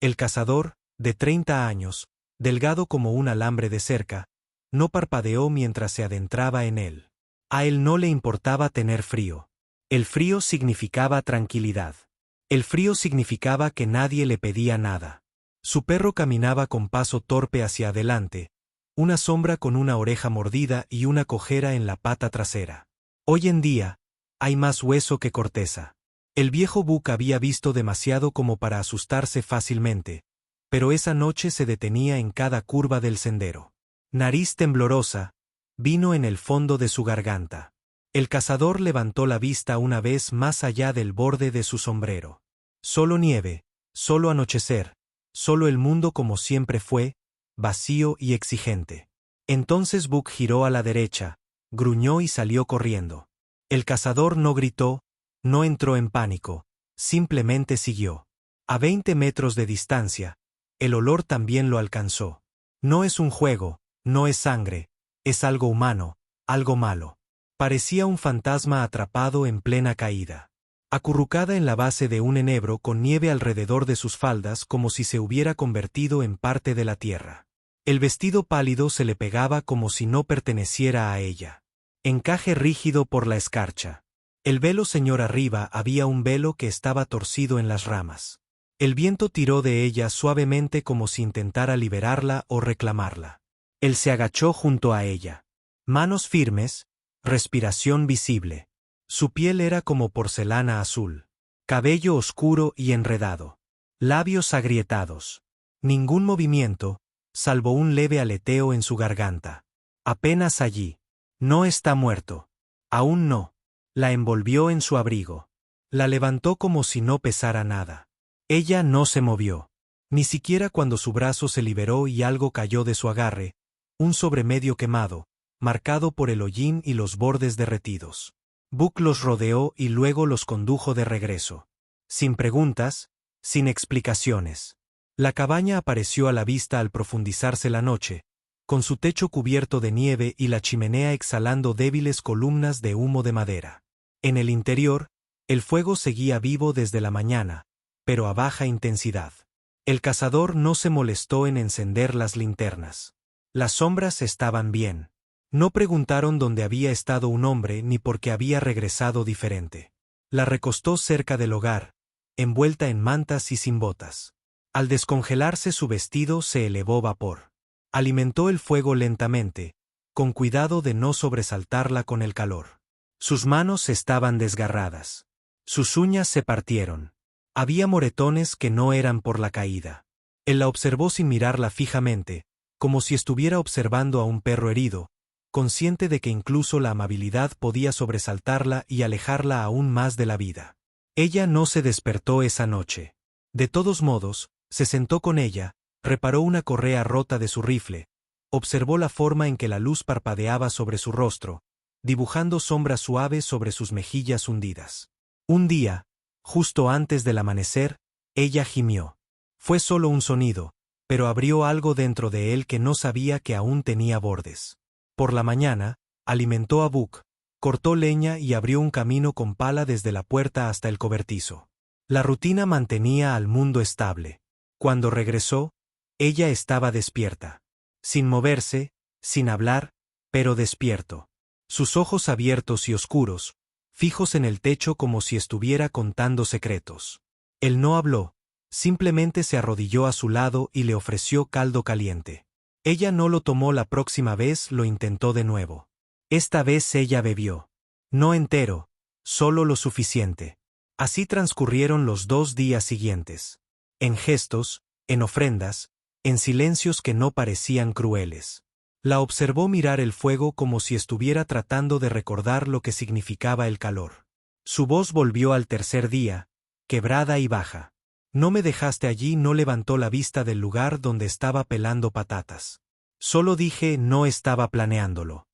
El cazador, de 30 años, delgado como un alambre de cerca, no parpadeó mientras se adentraba en él. A él no le importaba tener frío. El frío significaba tranquilidad. El frío significaba que nadie le pedía nada. Su perro caminaba con paso torpe hacia adelante, una sombra con una oreja mordida y una cojera en la pata trasera. Hoy en día, hay más hueso que corteza. El viejo Buck había visto demasiado como para asustarse fácilmente, pero esa noche se detenía en cada curva del sendero. Nariz temblorosa, vino en el fondo de su garganta. El cazador levantó la vista una vez más allá del borde de su sombrero. Solo nieve, solo anochecer, solo el mundo como siempre fue, vacío y exigente. Entonces Buck giró a la derecha, gruñó y salió corriendo. El cazador no gritó, no entró en pánico, simplemente siguió. A 20 metros de distancia, el olor también lo alcanzó. No es un juego, no es sangre, es algo humano, algo malo. Parecía un fantasma atrapado en plena caída. Acurrucada en la base de un enebro con nieve alrededor de sus faldas como si se hubiera convertido en parte de la tierra. El vestido pálido se le pegaba como si no perteneciera a ella. Encaje rígido por la escarcha. El velo señor arriba había un velo que estaba torcido en las ramas. El viento tiró de ella suavemente como si intentara liberarla o reclamarla. Él se agachó junto a ella. Manos firmes, respiración visible. Su piel era como porcelana azul. Cabello oscuro y enredado. Labios agrietados. Ningún movimiento, salvo un leve aleteo en su garganta. Apenas allí. No está muerto. Aún no. La envolvió en su abrigo. La levantó como si no pesara nada. Ella no se movió. Ni siquiera cuando su brazo se liberó y algo cayó de su agarre, un sobremedio quemado, marcado por el hollín y los bordes derretidos. Buck los rodeó y luego los condujo de regreso. Sin preguntas, sin explicaciones. La cabaña apareció a la vista al profundizarse la noche, con su techo cubierto de nieve y la chimenea exhalando débiles columnas de humo de madera. En el interior, el fuego seguía vivo desde la mañana, pero a baja intensidad. El cazador no se molestó en encender las linternas. Las sombras estaban bien. No preguntaron dónde había estado un hombre ni por qué había regresado diferente. La recostó cerca del hogar, envuelta en mantas y sin botas. Al descongelarse su vestido se elevó vapor. Alimentó el fuego lentamente, con cuidado de no sobresaltarla con el calor. Sus manos estaban desgarradas. Sus uñas se partieron. Había moretones que no eran por la caída. Él la observó sin mirarla fijamente, como si estuviera observando a un perro herido, consciente de que incluso la amabilidad podía sobresaltarla y alejarla aún más de la vida. Ella no se despertó esa noche. De todos modos, se sentó con ella, reparó una correa rota de su rifle, observó la forma en que la luz parpadeaba sobre su rostro, dibujando sombras suaves sobre sus mejillas hundidas. Un día, justo antes del amanecer, ella gimió. Fue solo un sonido, pero abrió algo dentro de él que no sabía que aún tenía bordes. Por la mañana, alimentó a Buck, cortó leña y abrió un camino con pala desde la puerta hasta el cobertizo. La rutina mantenía al mundo estable. Cuando regresó, ella estaba despierta. Sin moverse, sin hablar, pero despierto. Sus ojos abiertos y oscuros, fijos en el techo como si estuviera contando secretos. Él no habló, simplemente se arrodilló a su lado y le ofreció caldo caliente. Ella no lo tomó la próxima vez, lo intentó de nuevo. Esta vez ella bebió. No entero, solo lo suficiente. Así transcurrieron los 2 días siguientes. En gestos, en ofrendas, en silencios que no parecían crueles. La observó mirar el fuego como si estuviera tratando de recordar lo que significaba el calor. Su voz volvió al tercer día, quebrada y baja. No me dejaste allí, no levantó la vista del lugar donde estaba pelando patatas. Solo dije, no estaba planeándolo.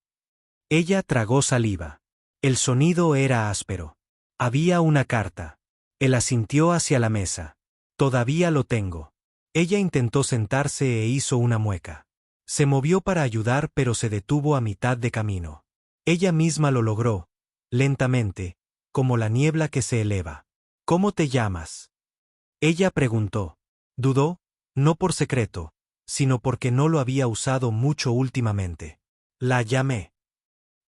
Ella tragó saliva. El sonido era áspero. Había una carta. Él asintió hacia la mesa. Todavía lo tengo. Ella intentó sentarse e hizo una mueca. Se movió para ayudar pero se detuvo a mitad de camino. Ella misma lo logró, lentamente, como la niebla que se eleva. ¿Cómo te llamas? Ella preguntó. Dudó, no por secreto, sino porque no lo había usado mucho últimamente. La llamé.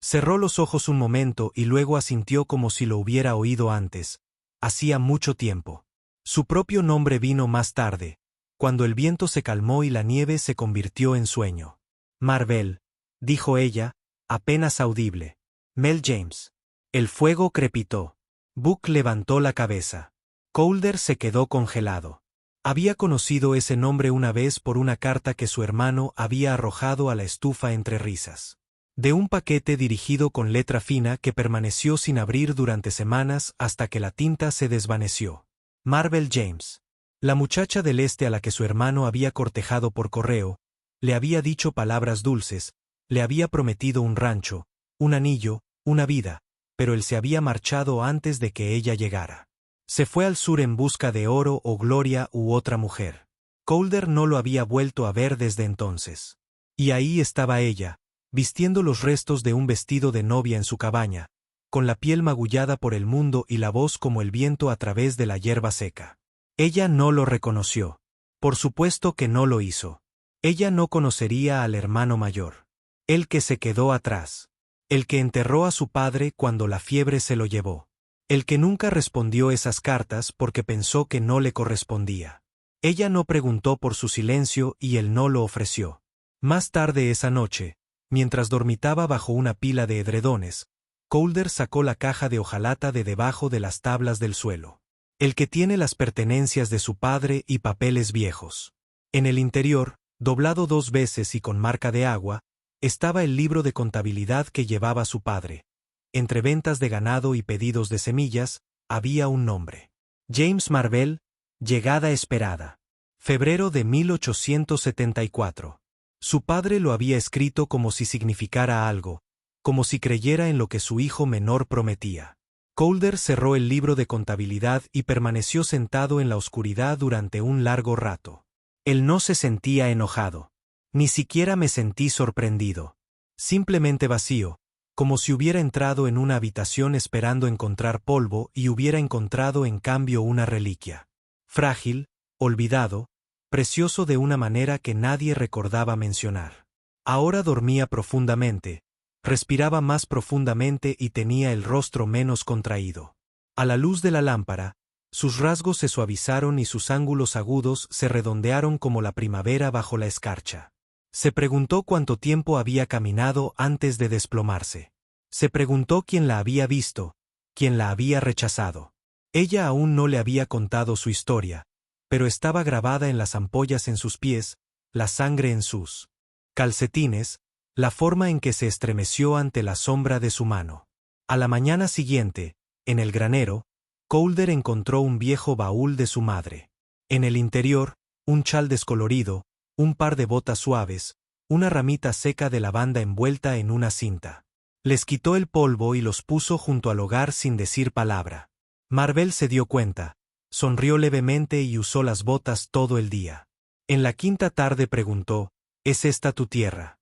Cerró los ojos un momento y luego asintió como si lo hubiera oído antes. Hacía mucho tiempo. Su propio nombre vino más tarde, cuando el viento se calmó y la nieve se convirtió en sueño. Marvel, dijo ella, apenas audible. Mel James. El fuego crepitó. Buck levantó la cabeza. Colder se quedó congelado. Había conocido ese nombre una vez por una carta que su hermano había arrojado a la estufa entre risas. De un paquete dirigido con letra fina que permaneció sin abrir durante semanas hasta que la tinta se desvaneció. Marvel James. La muchacha del este a la que su hermano había cortejado por correo, le había dicho palabras dulces, le había prometido un rancho, un anillo, una vida, pero él se había marchado antes de que ella llegara. Se fue al sur en busca de oro o gloria u otra mujer. Colder no lo había vuelto a ver desde entonces. Y ahí estaba ella, vistiendo los restos de un vestido de novia en su cabaña, con la piel magullada por el mundo y la voz como el viento a través de la hierba seca. Ella no lo reconoció. Por supuesto que no lo hizo. Ella no conocería al hermano mayor. El que se quedó atrás. El que enterró a su padre cuando la fiebre se lo llevó. El que nunca respondió esas cartas porque pensó que no le correspondía. Ella no preguntó por su silencio y él no lo ofreció. Más tarde esa noche, mientras dormitaba bajo una pila de edredones, Colder sacó la caja de hojalata de debajo de las tablas del suelo. El que tiene las pertenencias de su padre y papeles viejos. En el interior, doblado 2 veces y con marca de agua, estaba el libro de contabilidad que llevaba su padre. Entre ventas de ganado y pedidos de semillas, había un nombre. James Marvel, llegada esperada. Febrero de 1874. Su padre lo había escrito como si significara algo, como si creyera en lo que su hijo menor prometía. Colder cerró el libro de contabilidad y permaneció sentado en la oscuridad durante un largo rato. Él no se sentía enojado. Ni siquiera me sentí sorprendido. Simplemente vacío, como si hubiera entrado en una habitación esperando encontrar polvo y hubiera encontrado en cambio una reliquia. Frágil, olvidado, precioso de una manera que nadie recordaba mencionar. Ahora dormía profundamente, respiraba más profundamente y tenía el rostro menos contraído. A la luz de la lámpara, sus rasgos se suavizaron y sus ángulos agudos se redondearon como la primavera bajo la escarcha. Se preguntó cuánto tiempo había caminado antes de desplomarse. Se preguntó quién la había visto, quién la había rechazado. Ella aún no le había contado su historia, pero estaba grabada en las ampollas en sus pies, la sangre en sus calcetines, la forma en que se estremeció ante la sombra de su mano. A la mañana siguiente, en el granero, Colder encontró un viejo baúl de su madre. En el interior, un chal descolorido, un par de botas suaves, una ramita seca de lavanda envuelta en una cinta. Les quitó el polvo y los puso junto al hogar sin decir palabra. Marvel se dio cuenta, sonrió levemente y usó las botas todo el día. En la quinta tarde preguntó, ¿es esta tu tierra?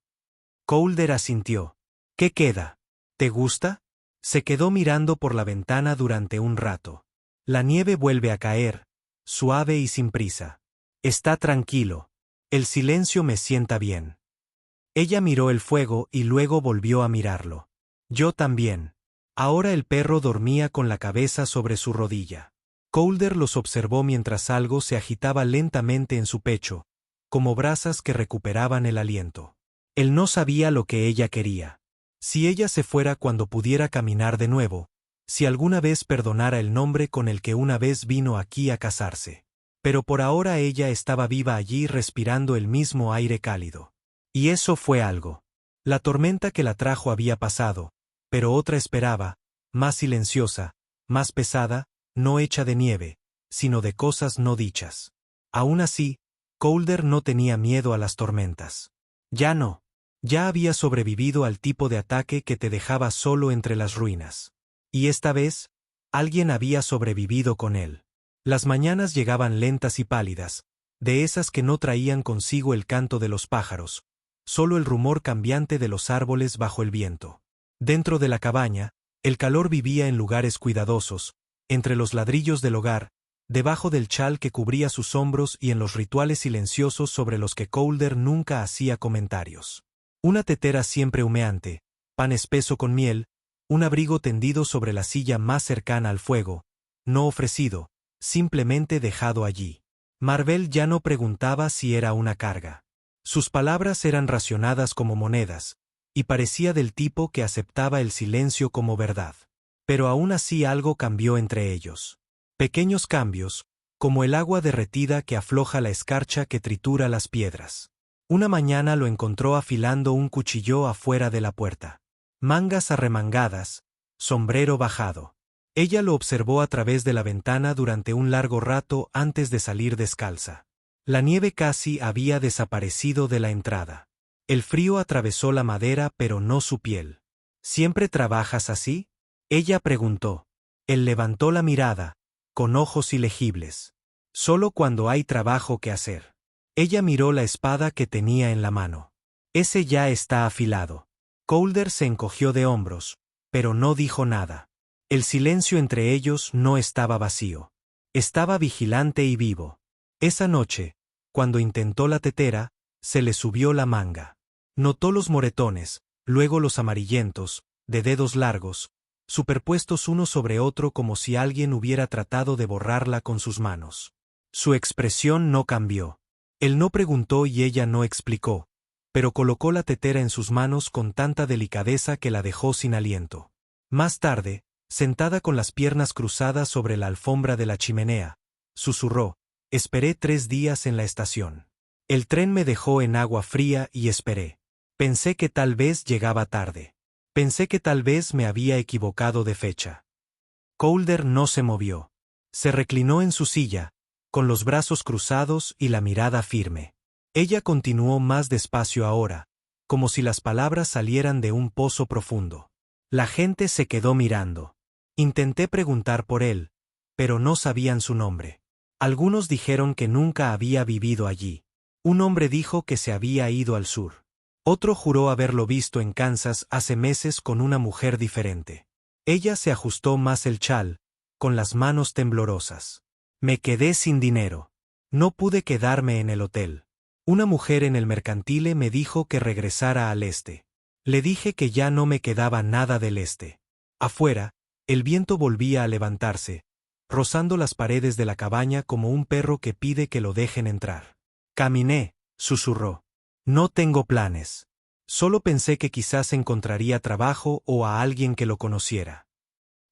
Colder asintió. ¿Qué queda? ¿Te gusta? Se quedó mirando por la ventana durante un rato. La nieve vuelve a caer, suave y sin prisa. Está tranquilo. El silencio me sienta bien. Ella miró el fuego y luego volvió a mirarlo. Yo también. Ahora el perro dormía con la cabeza sobre su rodilla. Colder los observó mientras algo se agitaba lentamente en su pecho, como brasas que recuperaban el aliento. Él no sabía lo que ella quería. Si ella se fuera cuando pudiera caminar de nuevo, si alguna vez perdonara el nombre con el que una vez vino aquí a casarse. Pero por ahora ella estaba viva allí respirando el mismo aire cálido. Y eso fue algo. La tormenta que la trajo había pasado, pero otra esperaba, más silenciosa, más pesada, no hecha de nieve, sino de cosas no dichas. Aún así, Colder no tenía miedo a las tormentas. Ya no. Ya había sobrevivido al tipo de ataque que te dejaba solo entre las ruinas. Y esta vez, alguien había sobrevivido con él. Las mañanas llegaban lentas y pálidas, de esas que no traían consigo el canto de los pájaros, solo el rumor cambiante de los árboles bajo el viento. Dentro de la cabaña, el calor vivía en lugares cuidadosos, entre los ladrillos del hogar, debajo del chal que cubría sus hombros y en los rituales silenciosos sobre los que Calder nunca hacía comentarios. Una tetera siempre humeante, pan espeso con miel, un abrigo tendido sobre la silla más cercana al fuego, no ofrecido, simplemente dejado allí. Marvel ya no preguntaba si era una carga. Sus palabras eran racionadas como monedas, y parecía del tipo que aceptaba el silencio como verdad. Pero aún así algo cambió entre ellos. Pequeños cambios, como el agua derretida que afloja la escarcha que tritura las piedras. Una mañana lo encontró afilando un cuchillo afuera de la puerta. Mangas arremangadas, sombrero bajado. Ella lo observó a través de la ventana durante un largo rato antes de salir descalza. La nieve casi había desaparecido de la entrada. El frío atravesó la madera pero no su piel. ¿Siempre trabajas así?, ella preguntó. Él levantó la mirada, con ojos ilegibles. Solo cuando hay trabajo que hacer. Ella miró la espada que tenía en la mano. Ese ya está afilado. Calder se encogió de hombros, pero no dijo nada. El silencio entre ellos no estaba vacío. Estaba vigilante y vivo. Esa noche, cuando intentó la tetera, se le subió la manga. Notó los moretones, luego los amarillentos, de dedos largos, superpuestos uno sobre otro como si alguien hubiera tratado de borrarla con sus manos. Su expresión no cambió. Él no preguntó y ella no explicó, pero colocó la tetera en sus manos con tanta delicadeza que la dejó sin aliento. Más tarde, sentada con las piernas cruzadas sobre la alfombra de la chimenea, susurró: «Esperé 3 días en la estación. El tren me dejó en agua fría y esperé. Pensé que tal vez llegaba tarde. Pensé que tal vez me había equivocado de fecha». Calder no se movió. Se reclinó en su silla, con los brazos cruzados y la mirada firme. Ella continuó más despacio ahora, como si las palabras salieran de un pozo profundo. La gente se quedó mirando. Intenté preguntar por él, pero no sabían su nombre. Algunos dijeron que nunca había vivido allí. Un hombre dijo que se había ido al sur. Otro juró haberlo visto en Kansas hace meses con una mujer diferente. Ella se ajustó más el chal, con las manos temblorosas. Me quedé sin dinero. No pude quedarme en el hotel. Una mujer en el mercantile me dijo que regresara al este. Le dije que ya no me quedaba nada del este. Afuera, el viento volvía a levantarse, rozando las paredes de la cabaña como un perro que pide que lo dejen entrar. Caminé, susurró. No tengo planes. Solo pensé que quizás encontraría trabajo o a alguien que lo conociera.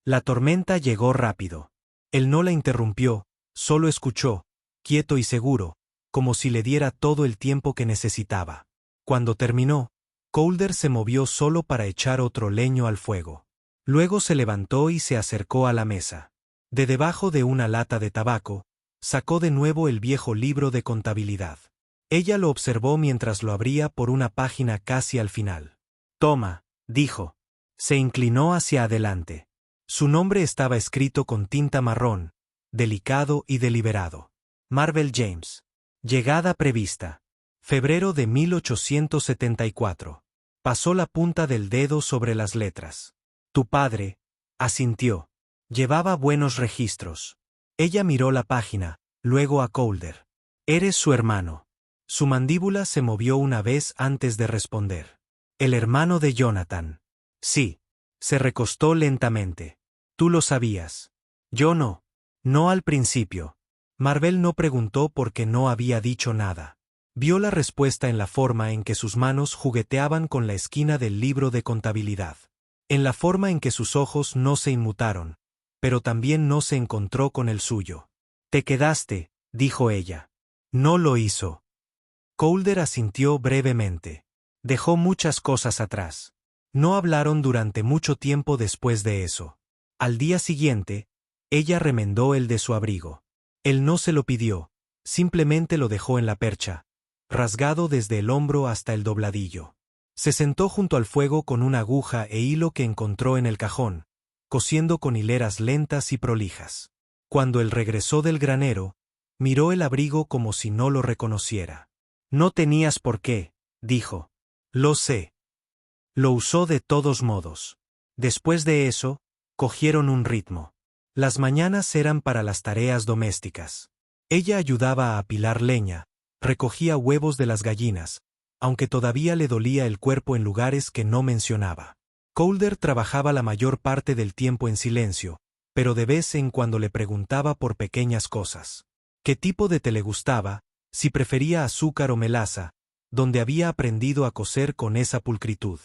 La tormenta llegó rápido. Él no la interrumpió, solo escuchó, quieto y seguro, como si le diera todo el tiempo que necesitaba. Cuando terminó, Calder se movió solo para echar otro leño al fuego. Luego se levantó y se acercó a la mesa. De debajo de una lata de tabaco, sacó de nuevo el viejo libro de contabilidad. Ella lo observó mientras lo abría por una página casi al final. «Toma», dijo. Se inclinó hacia adelante. Su nombre estaba escrito con tinta marrón, delicado y deliberado. Marvel James. Llegada prevista. Febrero de 1874. Pasó la punta del dedo sobre las letras. «Tu padre», asintió. Llevaba buenos registros. Ella miró la página, luego a Calder. «Eres su hermano». Su mandíbula se movió una vez antes de responder. «El hermano de Jonathan». «Sí». Se recostó lentamente. «Tú lo sabías». «Yo no». «No al principio». Marvel no preguntó porque no había dicho nada. Vio la respuesta en la forma en que sus manos jugueteaban con la esquina del libro de contabilidad. En la forma en que sus ojos no se inmutaron, pero también no se encontró con el suyo. «Te quedaste», dijo ella. «No lo hizo». Calder asintió brevemente. Dejó muchas cosas atrás. No hablaron durante mucho tiempo después de eso. Al día siguiente, ella remendó el de su abrigo. Él no se lo pidió, simplemente lo dejó en la percha, rasgado desde el hombro hasta el dobladillo. Se sentó junto al fuego con una aguja e hilo que encontró en el cajón, cosiendo con hileras lentas y prolijas. Cuando él regresó del granero, miró el abrigo como si no lo reconociera. «No tenías por qué», dijo. «Lo sé». Lo usó de todos modos. Después de eso, cogieron un ritmo. Las mañanas eran para las tareas domésticas. Ella ayudaba a apilar leña, recogía huevos de las gallinas, aunque todavía le dolía el cuerpo en lugares que no mencionaba. Calder trabajaba la mayor parte del tiempo en silencio, pero de vez en cuando le preguntaba por pequeñas cosas. ¿Qué tipo de té le gustaba? Si prefería azúcar o melaza, donde había aprendido a coser con esa pulcritud.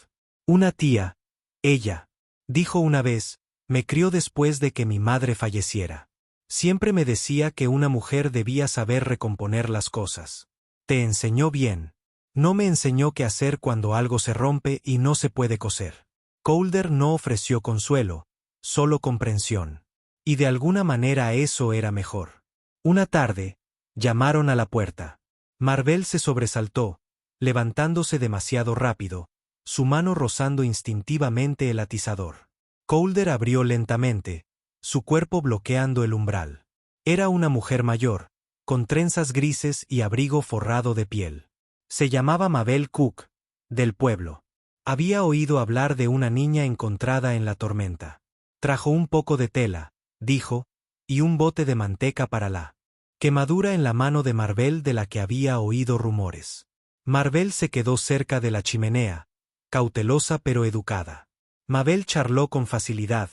Una tía, ella, dijo una vez, me crió después de que mi madre falleciera. Siempre me decía que una mujer debía saber recomponer las cosas. Te enseñó bien. No me enseñó qué hacer cuando algo se rompe y no se puede coser. Calder no ofreció consuelo, solo comprensión. Y de alguna manera eso era mejor. Una tarde, llamaron a la puerta. Marvel se sobresaltó, levantándose demasiado rápido, su mano rozando instintivamente el atizador. Calder abrió lentamente, su cuerpo bloqueando el umbral. Era una mujer mayor, con trenzas grises y abrigo forrado de piel. Se llamaba Mabel Cook, del pueblo. Había oído hablar de una niña encontrada en la tormenta. Trajo un poco de tela, dijo, y un bote de manteca para la quemadura en la mano de Marvel de la que había oído rumores. Marvel se quedó cerca de la chimenea, cautelosa pero educada. Mabel charló con facilidad,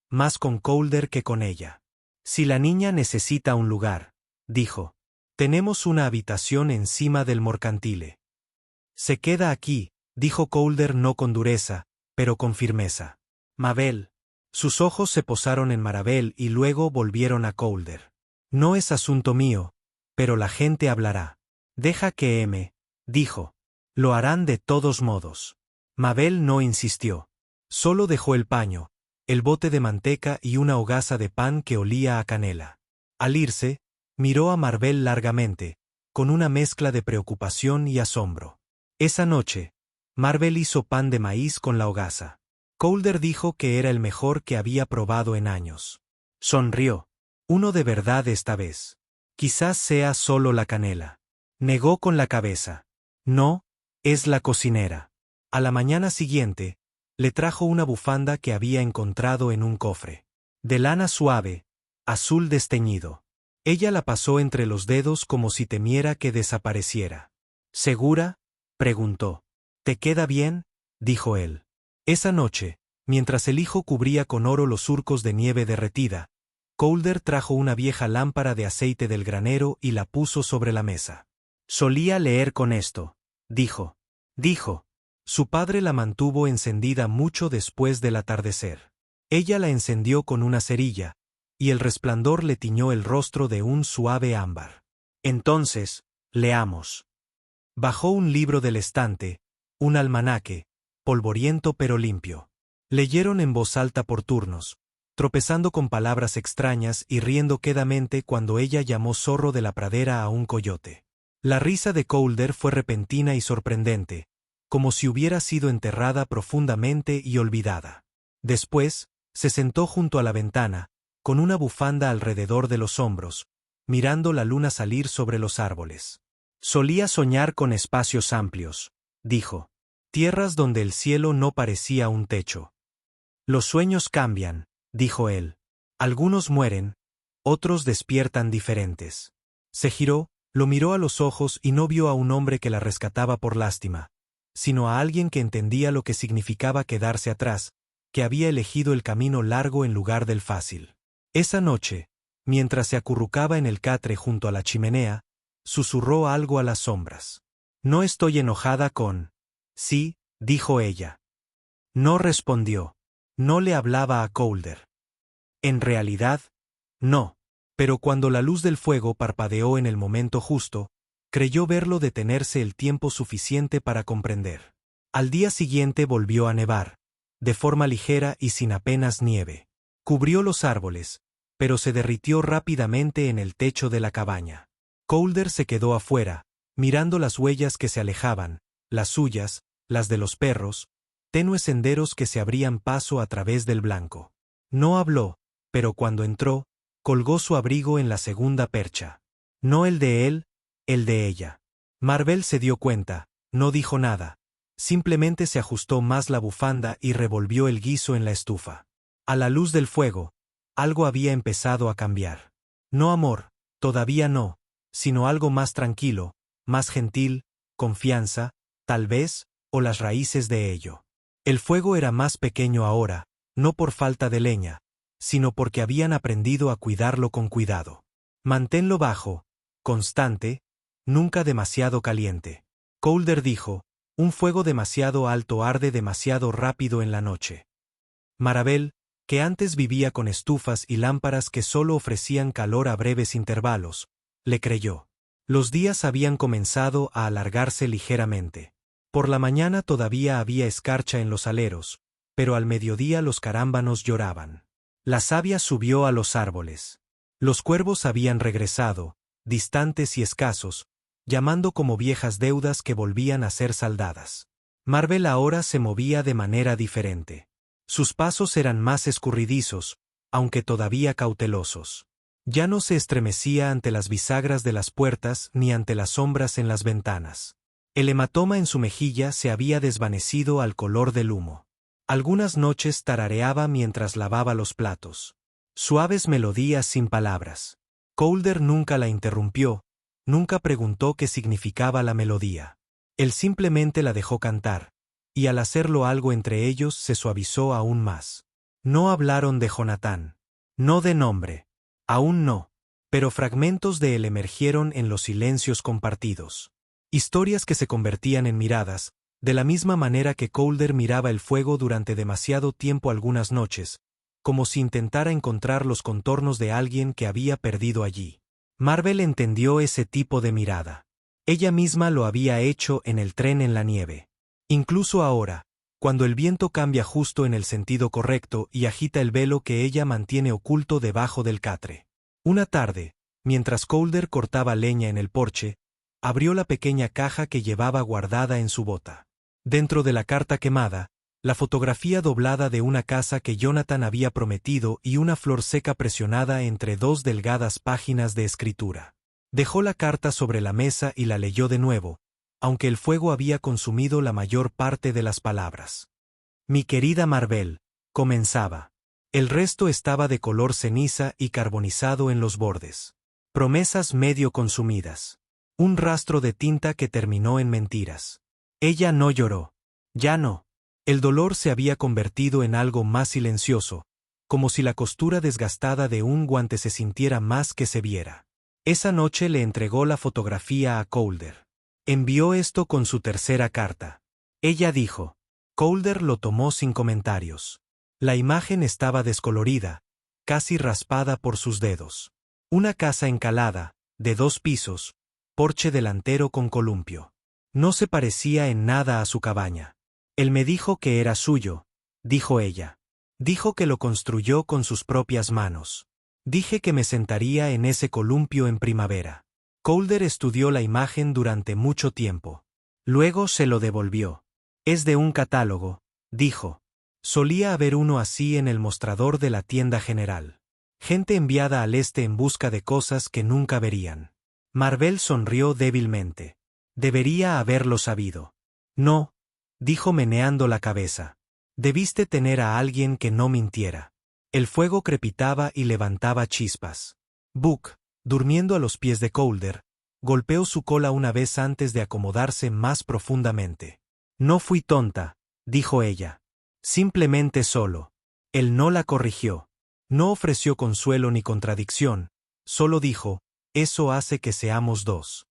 más con Calder que con ella. Si la niña necesita un lugar, dijo. Tenemos una habitación encima del morcantile. Se queda aquí, dijo Calder no con dureza, pero con firmeza. Mabel. Sus ojos se posaron en Marvel y luego volvieron a Calder. No es asunto mío, pero la gente hablará. Deja que dijo. Lo harán de todos modos. Mabel no insistió. Solo dejó el paño, el bote de manteca y una hogaza de pan que olía a canela. Al irse, miró a Marvel largamente, con una mezcla de preocupación y asombro. Esa noche, Marvel hizo pan de maíz con la hogaza. Calder dijo que era el mejor que había probado en años. Sonrió. Uno de verdad esta vez. Quizás sea solo la canela. Negó con la cabeza. No, es la cocinera. A la mañana siguiente, le trajo una bufanda que había encontrado en un cofre. De lana suave, azul desteñido. Ella la pasó entre los dedos como si temiera que desapareciera. ¿Segura?, preguntó. ¿Te queda bien?, dijo él. Esa noche, mientras el hijo cubría con oro los surcos de nieve derretida, Calder trajo una vieja lámpara de aceite del granero y la puso sobre la mesa. Solía leer con esto, dijo. Su padre la mantuvo encendida mucho después del atardecer. Ella la encendió con una cerilla, y el resplandor le tiñó el rostro de un suave ámbar. Entonces, leamos. Bajó un libro del estante, un almanaque, polvoriento pero limpio. Leyeron en voz alta por turnos, tropezando con palabras extrañas y riendo quedamente cuando ella llamó zorro de la pradera a un coyote. La risa de Calder fue repentina y sorprendente, como si hubiera sido enterrada profundamente y olvidada. Después, se sentó junto a la ventana, con una bufanda alrededor de los hombros, mirando la luna salir sobre los árboles. Solía soñar con espacios amplios, dijo. Tierras donde el cielo no parecía un techo. Los sueños cambian, dijo él. Algunos mueren, otros despiertan diferentes. Se giró, lo miró a los ojos y no vio a un hombre que la rescataba por lástima, sino a alguien que entendía lo que significaba quedarse atrás, que había elegido el camino largo en lugar del fácil. Esa noche, mientras se acurrucaba en el catre junto a la chimenea, susurró algo a las sombras. No estoy enojada con... Sí, dijo ella. No respondió. No le hablaba a Calder. En realidad, no. Pero cuando la luz del fuego parpadeó en el momento justo, creyó verlo detenerse el tiempo suficiente para comprender. Al día siguiente volvió a nevar, de forma ligera y sin apenas nieve. Cubrió los árboles, pero se derritió rápidamente en el techo de la cabaña. Calder se quedó afuera, mirando las huellas que se alejaban, las suyas, las de los perros, tenues senderos que se abrían paso a través del blanco. No habló, pero cuando entró, colgó su abrigo en la segunda percha. No el de él, el de ella. Marvel se dio cuenta, no dijo nada, simplemente se ajustó más la bufanda y revolvió el guiso en la estufa. A la luz del fuego, algo había empezado a cambiar. No amor, todavía no, sino algo más tranquilo, más gentil, confianza, tal vez, o las raíces de ello. El fuego era más pequeño ahora, no por falta de leña, sino porque habían aprendido a cuidarlo con cuidado. Manténlo bajo, constante, nunca demasiado caliente. Colder dijo, un fuego demasiado alto arde demasiado rápido en la noche. Marabel, que antes vivía con estufas y lámparas que solo ofrecían calor a breves intervalos, le creyó. Los días habían comenzado a alargarse ligeramente. Por la mañana todavía había escarcha en los aleros, pero al mediodía los carámbanos lloraban. La savia subió a los árboles. Los cuervos habían regresado, distantes y escasos, llamando como viejas deudas que volvían a ser saldadas. Marvel ahora se movía de manera diferente. Sus pasos eran más escurridizos, aunque todavía cautelosos. Ya no se estremecía ante las bisagras de las puertas ni ante las sombras en las ventanas. El hematoma en su mejilla se había desvanecido al color del humo. Algunas noches tarareaba mientras lavaba los platos. Suaves melodías sin palabras. Colder nunca la interrumpió, nunca preguntó qué significaba la melodía. Él simplemente la dejó cantar, y al hacerlo algo entre ellos se suavizó aún más. No hablaron de Jonathan. No de nombre. Aún no. Pero fragmentos de él emergieron en los silencios compartidos. Historias que se convertían en miradas, de la misma manera que Colder miraba el fuego durante demasiado tiempo algunas noches, como si intentara encontrar los contornos de alguien que había perdido allí. Marvel entendió ese tipo de mirada. Ella misma lo había hecho en el tren en la nieve. Incluso ahora, cuando el viento cambia justo en el sentido correcto y agita el velo que ella mantiene oculto debajo del catre. Una tarde, mientras Colder cortaba leña en el porche, abrió la pequeña caja que llevaba guardada en su bota. Dentro de la carta quemada, la fotografía doblada de una casa que Jonathan había prometido y una flor seca presionada entre dos delgadas páginas de escritura. Dejó la carta sobre la mesa y la leyó de nuevo, aunque el fuego había consumido la mayor parte de las palabras. Mi querida Marvel, comenzaba. El resto estaba de color ceniza y carbonizado en los bordes. Promesas medio consumidas. Un rastro de tinta que terminó en mentiras. Ella no lloró. Ya no. El dolor se había convertido en algo más silencioso, como si la costura desgastada de un guante se sintiera más que se viera. Esa noche le entregó la fotografía a Colder. Envió esto con su tercera carta. Ella dijo. Colder lo tomó sin comentarios. La imagen estaba descolorida, casi raspada por sus dedos. Una casa encalada, de 2 pisos, porche delantero con columpio. No se parecía en nada a su cabaña. Él me dijo que era suyo, dijo ella. Dijo que lo construyó con sus propias manos. Dije que me sentaría en ese columpio en primavera. Colder estudió la imagen durante mucho tiempo. Luego se lo devolvió. Es de un catálogo, dijo. Solía haber uno así en el mostrador de la tienda general. Gente enviada al este en busca de cosas que nunca verían. Marvel sonrió débilmente. Debería haberlo sabido. No, dijo meneando la cabeza. Debiste tener a alguien que no mintiera. El fuego crepitaba y levantaba chispas. Buck, durmiendo a los pies de Colder, golpeó su cola una vez antes de acomodarse más profundamente. No fui tonta, dijo ella. Simplemente solo. Él no la corrigió. No ofreció consuelo ni contradicción, solo dijo, eso hace que seamos dos.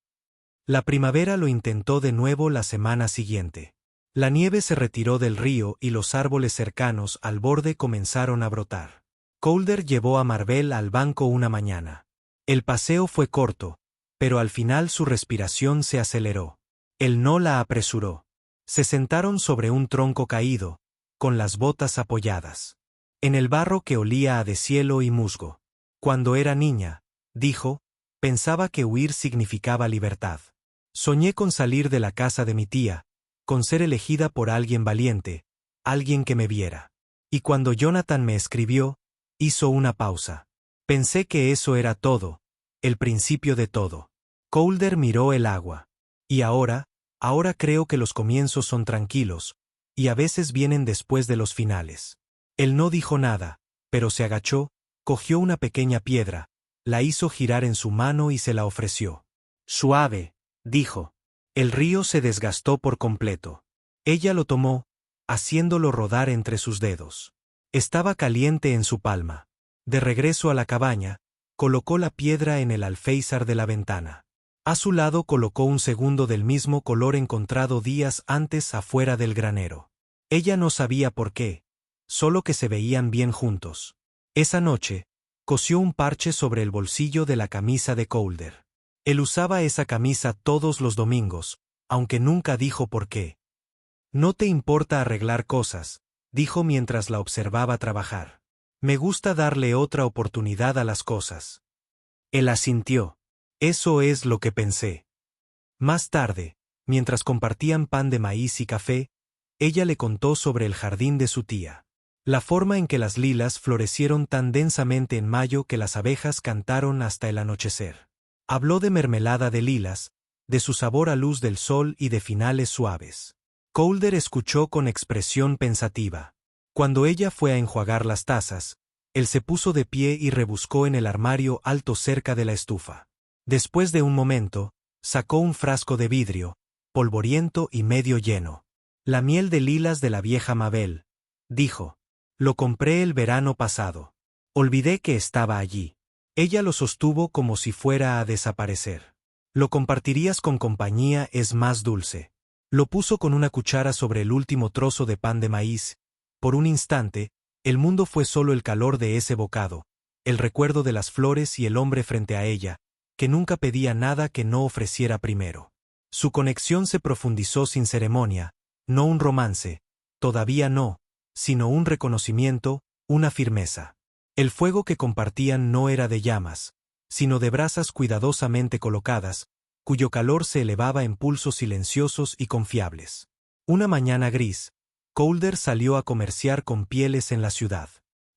La primavera lo intentó de nuevo la semana siguiente. La nieve se retiró del río y los árboles cercanos al borde comenzaron a brotar. Colder llevó a Marvel al banco una mañana. El paseo fue corto, pero al final su respiración se aceleró. Él no la apresuró. Se sentaron sobre un tronco caído, con las botas apoyadas. En el barro que olía a deshielo y musgo. Cuando era niña, dijo, pensaba que huir significaba libertad. Soñé con salir de la casa de mi tía, con ser elegida por alguien valiente, alguien que me viera. Y cuando Jonathan me escribió, hizo una pausa. Pensé que eso era todo, el principio de todo. Colder miró el agua. Y ahora creo que los comienzos son tranquilos, y a veces vienen después de los finales. Él no dijo nada, pero se agachó, Cogió una pequeña piedra, la hizo girar en su mano y se la ofreció. Suave, dijo. El río se desgastó por completo. Ella lo tomó, haciéndolo rodar entre sus dedos. Estaba caliente en su palma. De regreso a la cabaña, colocó la piedra en el alféizar de la ventana. A su lado colocó un segundo del mismo color encontrado días antes afuera del granero. Ella no sabía por qué, solo que se veían bien juntos. Esa noche, cosió un parche sobre el bolsillo de la camisa de Calder. Él usaba esa camisa todos los domingos, aunque nunca dijo por qué. No te importa arreglar cosas, dijo mientras la observaba trabajar. Me gusta darle otra oportunidad a las cosas. Él asintió. Eso es lo que pensé. Más tarde, mientras compartían pan de maíz y café, ella le contó sobre el jardín de su tía. La forma en que las lilas florecieron tan densamente en mayo que las abejas cantaron hasta el anochecer. Habló de mermelada de lilas, de su sabor a luz del sol y de finales suaves. Calder escuchó con expresión pensativa. Cuando ella fue a enjuagar las tazas, él se puso de pie y rebuscó en el armario alto cerca de la estufa. Después de un momento, sacó un frasco de vidrio, polvoriento y medio lleno. La miel de lilas de la vieja Mabel, dijo. Lo compré el verano pasado. Olvidé que estaba allí. Ella lo sostuvo como si fuera a desaparecer. Lo compartirías con compañía, es más dulce. Lo puso con una cuchara sobre el último trozo de pan de maíz. Por un instante, el mundo fue solo el calor de ese bocado, el recuerdo de las flores y el hombre frente a ella, que nunca pedía nada que no ofreciera primero. Su conexión se profundizó sin ceremonia, no un romance, todavía no, sino un reconocimiento, una firmeza. El fuego que compartían no era de llamas, sino de brasas cuidadosamente colocadas, cuyo calor se elevaba en pulsos silenciosos y confiables. Una mañana gris, Calder salió a comerciar con pieles en la ciudad.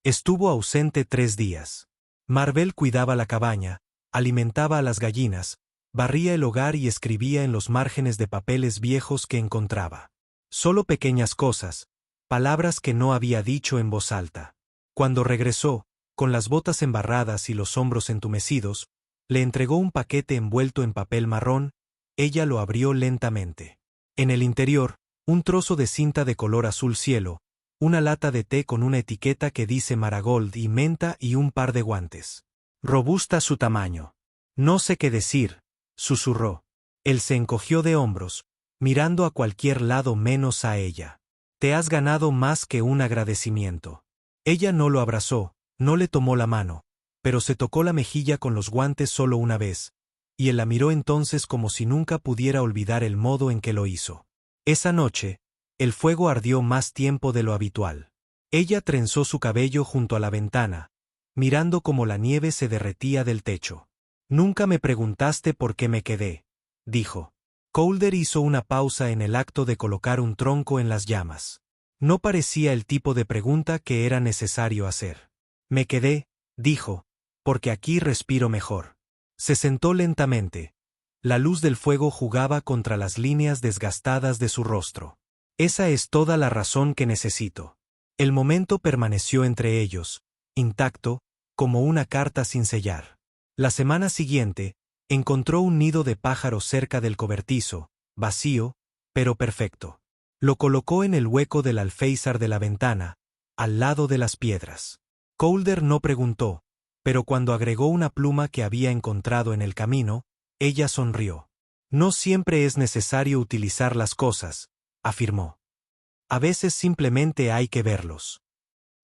Estuvo ausente 3 días. Marvel cuidaba la cabaña, alimentaba a las gallinas, barría el hogar y escribía en los márgenes de papeles viejos que encontraba. Solo pequeñas cosas, palabras que no había dicho en voz alta. Cuando regresó, con las botas embarradas y los hombros entumecidos, le entregó un paquete envuelto en papel marrón. Ella lo abrió lentamente. En el interior, un trozo de cinta de color azul cielo, una lata de té con una etiqueta que dice Marigold y menta y un par de guantes. Robusta su tamaño. No sé qué decir, susurró. Él se encogió de hombros, mirando a cualquier lado menos a ella. Te has ganado más que un agradecimiento. Ella no lo abrazó, no le tomó la mano, pero se tocó la mejilla con los guantes solo una vez, y él la miró entonces como si nunca pudiera olvidar el modo en que lo hizo. Esa noche, el fuego ardió más tiempo de lo habitual. Ella trenzó su cabello junto a la ventana, mirando cómo la nieve se derretía del techo. Nunca me preguntaste por qué me quedé, dijo. Calder hizo una pausa en el acto de colocar un tronco en las llamas. No parecía el tipo de pregunta que era necesario hacer. Me quedé, dijo, porque aquí respiro mejor. Se sentó lentamente. La luz del fuego jugaba contra las líneas desgastadas de su rostro. Esa es toda la razón que necesito. El momento permaneció entre ellos, intacto, como una carta sin sellar. La semana siguiente, encontró un nido de pájaros cerca del cobertizo, vacío, pero perfecto. Lo colocó en el hueco del alféizar de la ventana, al lado de las piedras. Calder no preguntó, pero cuando agregó una pluma que había encontrado en el camino, ella sonrió. No siempre es necesario utilizar las cosas, afirmó. A veces simplemente hay que verlos.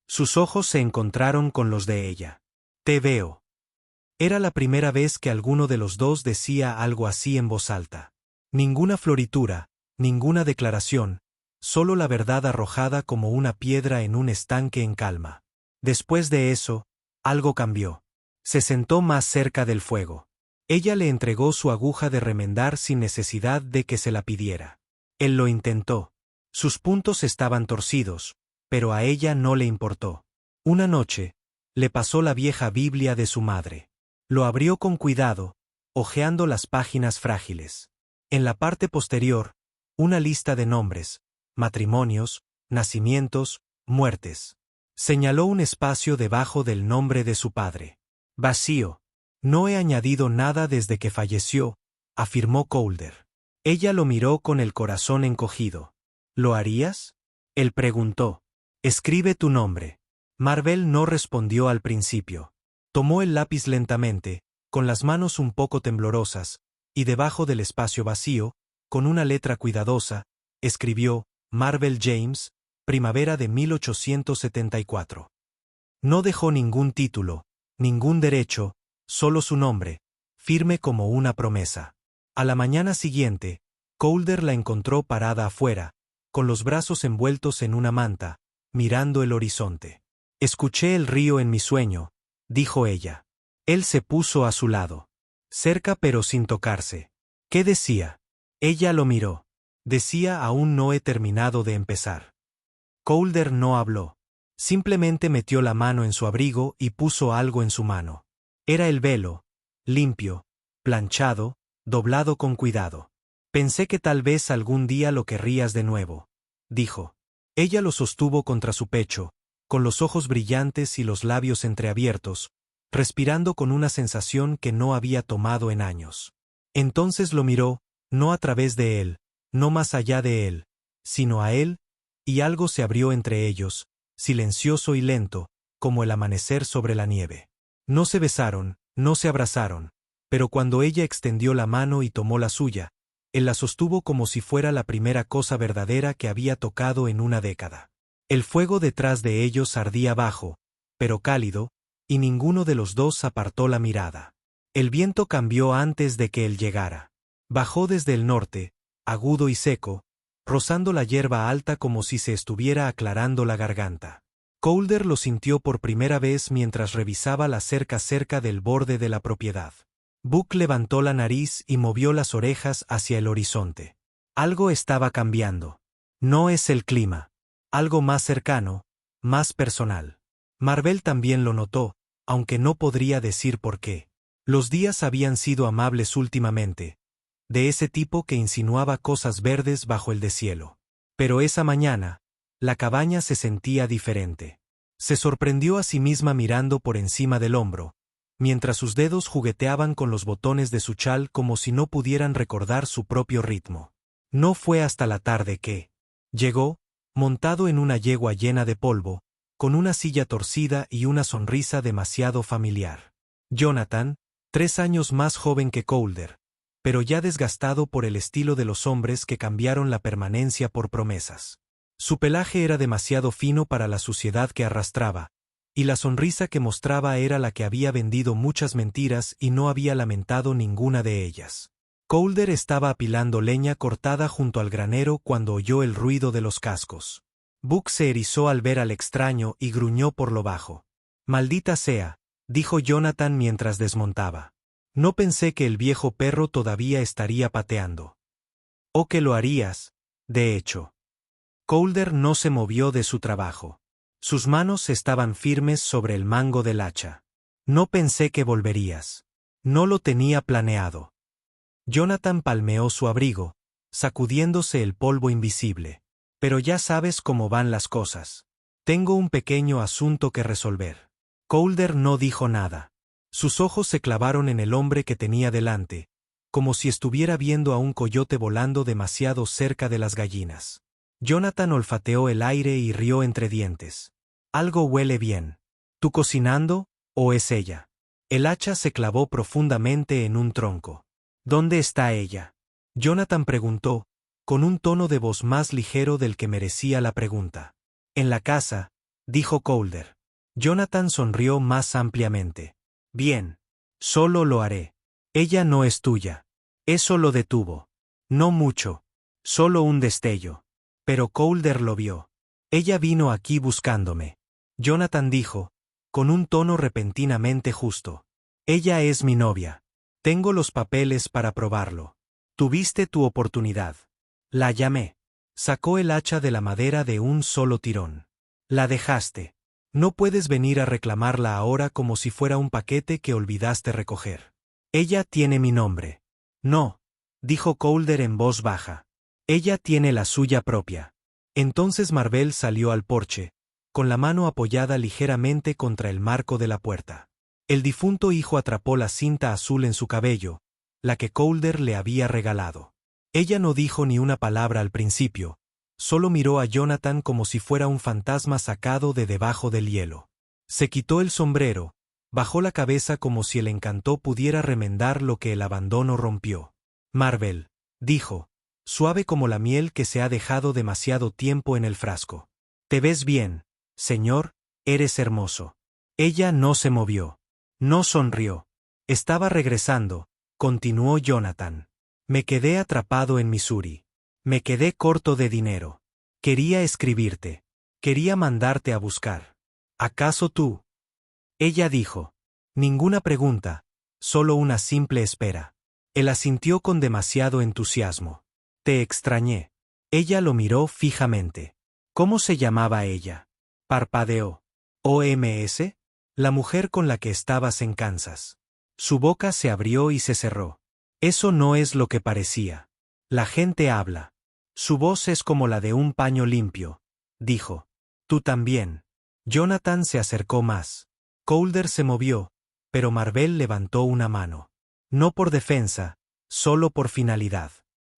Sus ojos se encontraron con los de ella. Te veo. Era la primera vez que alguno de los dos decía algo así en voz alta. Ninguna floritura, ninguna declaración, solo la verdad arrojada como una piedra en un estanque en calma. Después de eso, algo cambió. Se sentó más cerca del fuego. Ella le entregó su aguja de remendar sin necesidad de que se la pidiera. Él lo intentó. Sus puntos estaban torcidos, pero a ella no le importó. Una noche, le pasó la vieja Biblia de su madre. Lo abrió con cuidado, hojeando las páginas frágiles. En la parte posterior, una lista de nombres, matrimonios, nacimientos, muertes. Señaló un espacio debajo del nombre de su padre. Vacío. No he añadido nada desde que falleció, afirmó Calder. Ella lo miró con el corazón encogido. ¿Lo harías? Él preguntó. Escribe tu nombre. Marvel no respondió al principio. Tomó el lápiz lentamente, con las manos un poco temblorosas, y debajo del espacio vacío, con una letra cuidadosa, escribió, Marvel James, primavera de 1874. No dejó ningún título, ningún derecho, solo su nombre, firme como una promesa. A la mañana siguiente, Calder la encontró parada afuera, con los brazos envueltos en una manta, mirando el horizonte. Escuché el río en mi sueño, dijo ella. Él se puso a su lado. Cerca pero sin tocarse. ¿Qué decía? Ella lo miró. Decía aún no he terminado de empezar. Calder no habló. Simplemente metió la mano en su abrigo y puso algo en su mano. Era el velo, limpio, planchado, doblado con cuidado. Pensé que tal vez algún día lo querrías de nuevo, dijo. Ella lo sostuvo contra su pecho, con los ojos brillantes y los labios entreabiertos, respirando con una sensación que no había tomado en años. Entonces lo miró, no a través de él, no más allá de él, sino a él, y algo se abrió entre ellos, silencioso y lento, como el amanecer sobre la nieve. No se besaron, no se abrazaron, pero cuando ella extendió la mano y tomó la suya, él la sostuvo como si fuera la primera cosa verdadera que había tocado en una década. El fuego detrás de ellos ardía bajo, pero cálido, y ninguno de los dos apartó la mirada. El viento cambió antes de que él llegara. Bajó desde el norte, agudo y seco, rozando la hierba alta como si se estuviera aclarando la garganta. Calder lo sintió por primera vez mientras revisaba la cerca cerca del borde de la propiedad. Buck levantó la nariz y movió las orejas hacia el horizonte. Algo estaba cambiando. No es el clima. Algo más cercano, más personal. Marvel también lo notó, aunque no podría decir por qué. Los días habían sido amables últimamente, de ese tipo que insinuaba cosas verdes bajo el deshielo. Pero esa mañana, la cabaña se sentía diferente. Se sorprendió a sí misma mirando por encima del hombro, mientras sus dedos jugueteaban con los botones de su chal como si no pudieran recordar su propio ritmo. No fue hasta la tarde que llegó, montado en una yegua llena de polvo, con una silla torcida y una sonrisa demasiado familiar. Jonathan, 3 años más joven que Calder, pero ya desgastado por el estilo de los hombres que cambiaron la permanencia por promesas. Su pelaje era demasiado fino para la suciedad que arrastraba, y la sonrisa que mostraba era la que había vendido muchas mentiras y no había lamentado ninguna de ellas. Calder estaba apilando leña cortada junto al granero cuando oyó el ruido de los cascos. Buck se erizó al ver al extraño y gruñó por lo bajo. «Maldita sea», dijo Jonathan mientras desmontaba. «No pensé que el viejo perro todavía estaría pateando». «O que lo harías, de hecho». Calder no se movió de su trabajo. Sus manos estaban firmes sobre el mango del hacha. «No pensé que volverías. No lo tenía planeado». Jonathan palmeó su abrigo, sacudiéndose el polvo invisible. «Pero ya sabes cómo van las cosas. Tengo un pequeño asunto que resolver». Calder no dijo nada. Sus ojos se clavaron en el hombre que tenía delante, como si estuviera viendo a un coyote volando demasiado cerca de las gallinas. Jonathan olfateó el aire y rió entre dientes. «Algo huele bien. ¿Tú cocinando, o es ella?» El hacha se clavó profundamente en un tronco. «¿Dónde está ella?», Jonathan preguntó, con un tono de voz más ligero del que merecía la pregunta. «En la casa», dijo Calder. Jonathan sonrió más ampliamente. «Bien. Solo lo haré. Ella no es tuya». Eso lo detuvo. No mucho. Solo un destello. Pero Calder lo vio. «Ella vino aquí buscándome», Jonathan dijo, con un tono repentinamente justo. «Ella es mi novia. Tengo los papeles para probarlo. Tuviste tu oportunidad». La llamé. Sacó el hacha de la madera de un solo tirón. «La dejaste. No puedes venir a reclamarla ahora como si fuera un paquete que olvidaste recoger. Ella tiene mi nombre». «No», dijo Calder en voz baja. «Ella tiene la suya propia». Entonces Marvel salió al porche, con la mano apoyada ligeramente contra el marco de la puerta. El difunto hijo atrapó la cinta azul en su cabello, la que Calder le había regalado. Ella no dijo ni una palabra al principio, solo miró a Jonathan como si fuera un fantasma sacado de debajo del hielo. Se quitó el sombrero, bajó la cabeza como si el encanto pudiera remendar lo que el abandono rompió. Marvel, dijo, suave como la miel que se ha dejado demasiado tiempo en el frasco. Te ves bien, señor, eres hermoso. Ella no se movió. No sonrió. Estaba regresando, continuó Jonathan. Me quedé atrapado en Missouri. Me quedé corto de dinero. Quería escribirte. Quería mandarte a buscar. ¿Acaso tú? Ella dijo. Ninguna pregunta, solo una simple espera. Él asintió con demasiado entusiasmo. Te extrañé. Ella lo miró fijamente. ¿Cómo se llamaba ella? Parpadeó. ¿OMS? La mujer con la que estabas en Kansas. Su boca se abrió y se cerró. Eso no es lo que parecía. La gente habla. Su voz es como la de un paño limpio, dijo. Tú también. Jonathan se acercó más. Calder se movió, pero Marvel levantó una mano. No por defensa, solo por finalidad.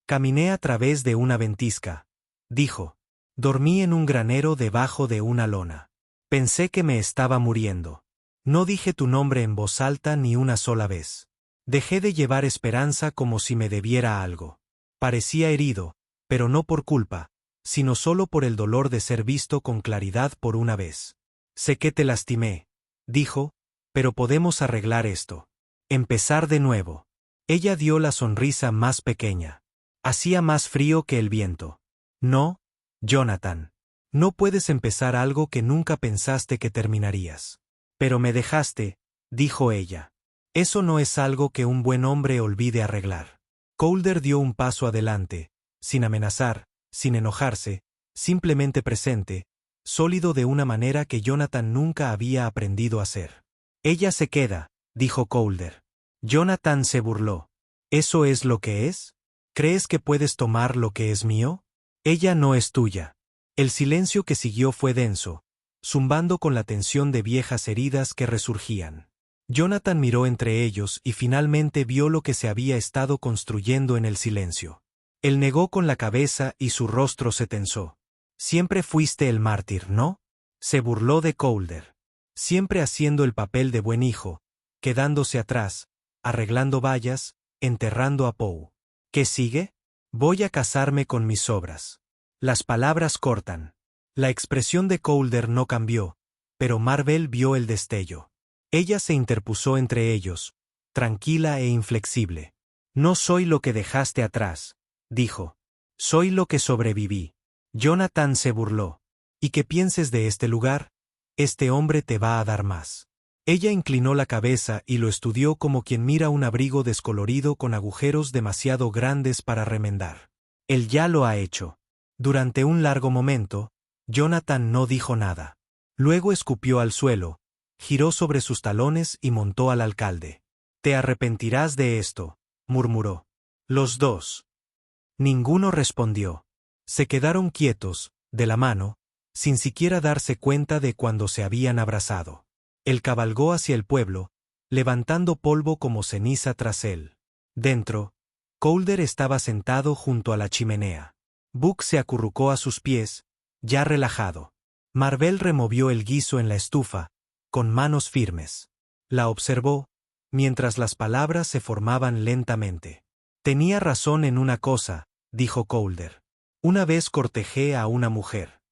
Caminé a través de una ventisca, dijo. Dormí en un granero debajo de una lona. Pensé que me estaba muriendo. No dije tu nombre en voz alta ni una sola vez. Dejé de llevar esperanza como si me debiera algo. Parecía herido, pero no por culpa, sino solo por el dolor de ser visto con claridad por una vez. Sé que te lastimé, dijo, pero podemos arreglar esto. Empezar de nuevo. Ella dio la sonrisa más pequeña. Hacía más frío que el viento. No, Jonathan. No puedes empezar algo que nunca pensaste que terminarías. Pero me dejaste, dijo ella. Eso no es algo que un buen hombre olvide arreglar. Calder dio un paso adelante, sin amenazar, sin enojarse, simplemente presente, sólido de una manera que Jonathan nunca había aprendido a hacer. Ella se queda, dijo Calder. Jonathan se burló. ¿Eso es lo que es? ¿Crees que puedes tomar lo que es mío? Ella no es tuya. El silencio que siguió fue denso, zumbando con la tensión de viejas heridas que resurgían. Jonathan miró entre ellos y finalmente vio lo que se había estado construyendo en el silencio. Él negó con la cabeza y su rostro se tensó. Siempre fuiste el mártir, ¿no? Se burló de Calder. Siempre haciendo el papel de buen hijo, quedándose atrás, arreglando vallas, enterrando a Poe. ¿Qué sigue? Voy a casarme con mis obras. Las palabras cortan. La expresión de Calder no cambió, pero Marvel vio el destello. Ella se interpuso entre ellos, tranquila e inflexible. No soy lo que dejaste atrás, dijo. Soy lo que sobreviví. Jonathan se burló. ¿Y qué pienses de este lugar? Este hombre te va a dar más. Ella inclinó la cabeza y lo estudió como quien mira un abrigo descolorido con agujeros demasiado grandes para remendar. Él ya lo ha hecho. Durante un largo momento, Jonathan no dijo nada. Luego escupió al suelo, giró sobre sus talones y montó al alcalde. Te arrepentirás de esto, murmuró. Los dos. Ninguno respondió. Se quedaron quietos, de la mano, sin siquiera darse cuenta de cuando se habían abrazado. Él cabalgó hacia el pueblo, levantando polvo como ceniza tras él. Dentro, Calder estaba sentado junto a la chimenea. Buck se acurrucó a sus pies, ya relajado. Marvel removió el guiso en la estufa, con manos firmes. La observó, mientras las palabras se formaban lentamente. Tenía razón en una cosa, dijo Calder. Una vez cortejé a una mujer.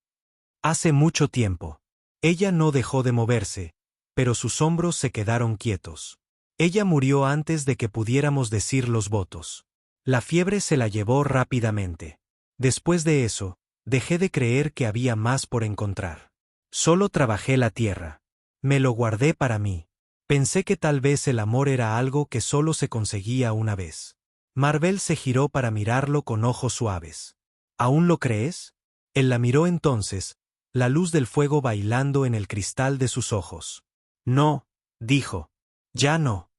Hace mucho tiempo. Ella no dejó de moverse, pero sus hombros se quedaron quietos. Ella murió antes de que pudiéramos decir los votos. La fiebre se la llevó rápidamente. Después de eso, dejé de creer que había más por encontrar. Solo trabajé la tierra. Me lo guardé para mí. Pensé que tal vez el amor era algo que solo se conseguía una vez. Marvel se giró para mirarlo con ojos suaves. ¿Aún lo crees? Él la miró entonces, la luz del fuego bailando en el cristal de sus ojos. No, dijo. Ya no.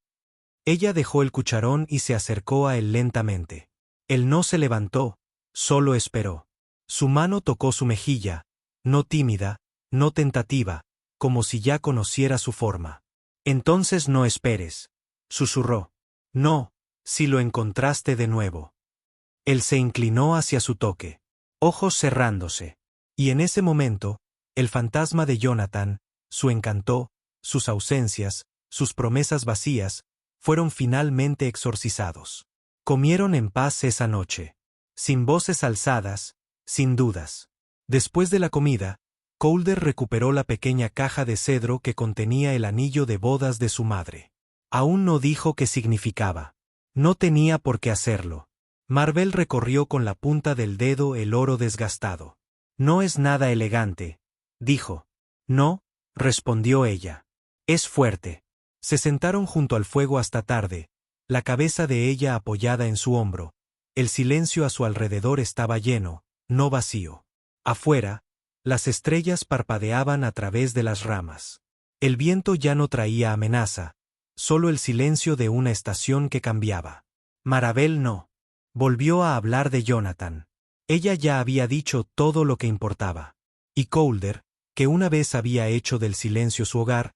Ella dejó el cucharón y se acercó a él lentamente. Él no se levantó, solo esperó. Su mano tocó su mejilla, no tímida, no tentativa, como si ya conociera su forma. Entonces no esperes, susurró. No, si lo encontraste de nuevo. Él se inclinó hacia su toque, ojos cerrándose. Y en ese momento, el fantasma de Jonathan, su encanto, sus ausencias, sus promesas vacías, fueron finalmente exorcizados. Comieron en paz esa noche. Sin voces alzadas, sin dudas. Después de la comida, Calder recuperó la pequeña caja de cedro que contenía el anillo de bodas de su madre. Aún no dijo qué significaba. No tenía por qué hacerlo. Marvel recorrió con la punta del dedo el oro desgastado. No es nada elegante, dijo. No, respondió ella. Es fuerte. Se sentaron junto al fuego hasta tarde, la cabeza de ella apoyada en su hombro. El silencio a su alrededor estaba lleno, no vacío. Afuera, las estrellas parpadeaban a través de las ramas. El viento ya no traía amenaza, solo el silencio de una estación que cambiaba. Marvel no. Volvió a hablar de Jonathan. Ella ya había dicho todo lo que importaba. Y Calder, que una vez había hecho del silencio su hogar,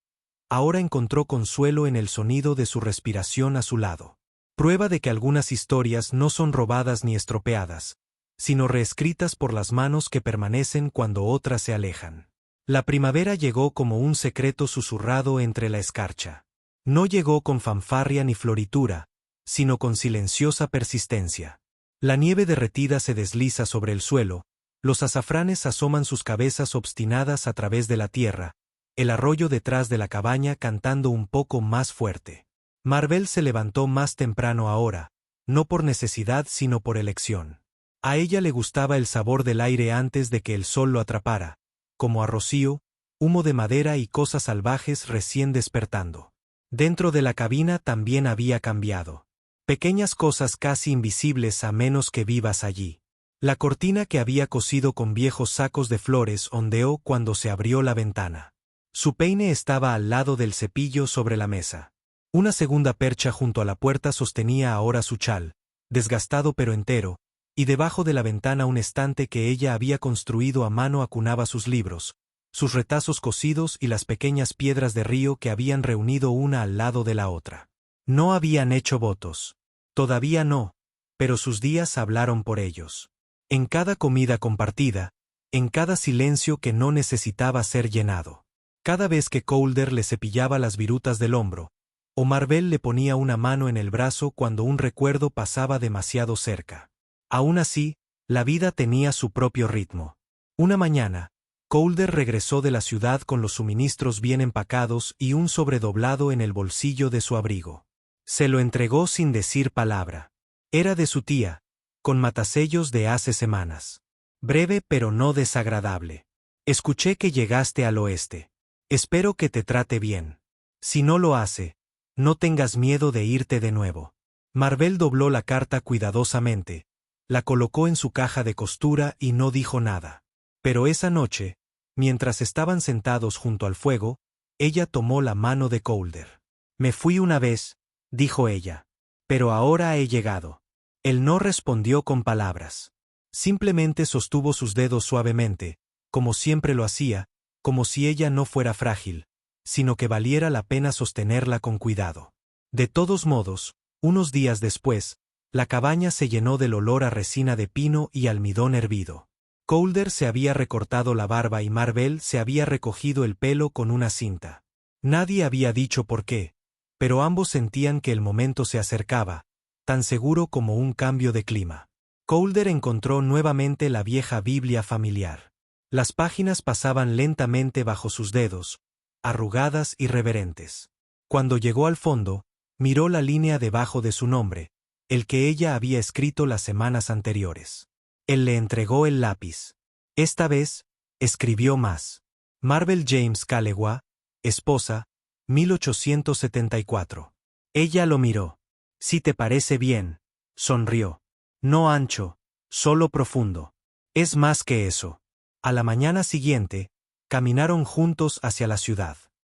ahora encontró consuelo en el sonido de su respiración a su lado. Prueba de que algunas historias no son robadas ni estropeadas, sino reescritas por las manos que permanecen cuando otras se alejan. La primavera llegó como un secreto susurrado entre la escarcha. No llegó con fanfarria ni floritura, sino con silenciosa persistencia. La nieve derretida se desliza sobre el suelo, los azafranes asoman sus cabezas obstinadas a través de la tierra, el arroyo detrás de la cabaña cantando un poco más fuerte. Marvel se levantó más temprano ahora, no por necesidad sino por elección. A ella le gustaba el sabor del aire antes de que el sol lo atrapara, como a rocío, humo de madera y cosas salvajes recién despertando. Dentro de la cabina también había cambiado. Pequeñas cosas casi invisibles a menos que vivas allí. La cortina que había cosido con viejos sacos de flores ondeó cuando se abrió la ventana. Su peine estaba al lado del cepillo sobre la mesa. Una segunda percha junto a la puerta sostenía ahora su chal, desgastado pero entero, y debajo de la ventana un estante que ella había construido a mano acunaba sus libros, sus retazos cosidos y las pequeñas piedras de río que habían reunido una al lado de la otra. No habían hecho votos. Todavía no, pero sus días hablaron por ellos. En cada comida compartida, en cada silencio que no necesitaba ser llenado. Cada vez que Calder le cepillaba las virutas del hombro, o Marvel le ponía una mano en el brazo cuando un recuerdo pasaba demasiado cerca. Aún así, la vida tenía su propio ritmo. Una mañana, Calder regresó de la ciudad con los suministros bien empacados y un sobredoblado en el bolsillo de su abrigo. Se lo entregó sin decir palabra. Era de su tía, con matasellos de hace semanas. Breve pero no desagradable. Escuché que llegaste al oeste. Espero que te trate bien. Si no lo hace, no tengas miedo de irte de nuevo. Marvel dobló la carta cuidadosamente, la colocó en su caja de costura y no dijo nada. Pero esa noche, mientras estaban sentados junto al fuego, ella tomó la mano de Calder. Me fui una vez, dijo ella. Pero ahora he llegado. Él no respondió con palabras. Simplemente sostuvo sus dedos suavemente, como siempre lo hacía, como si ella no fuera frágil, sino que valiera la pena sostenerla con cuidado. De todos modos, unos días después, la cabaña se llenó del olor a resina de pino y almidón hervido. Calder se había recortado la barba y Marvel se había recogido el pelo con una cinta. Nadie había dicho por qué, pero ambos sentían que el momento se acercaba, tan seguro como un cambio de clima. Calder encontró nuevamente la vieja Biblia familiar. Las páginas pasaban lentamente bajo sus dedos, arrugadas y reverentes. Cuando llegó al fondo, miró la línea debajo de su nombre, el que ella había escrito las semanas anteriores. Él le entregó el lápiz. Esta vez, escribió más. Marvel James Calewa, esposa, 1874. Ella lo miró. Si te parece bien, sonrió. No ancho, solo profundo. Es más que eso. A la mañana siguiente, caminaron juntos hacia la ciudad.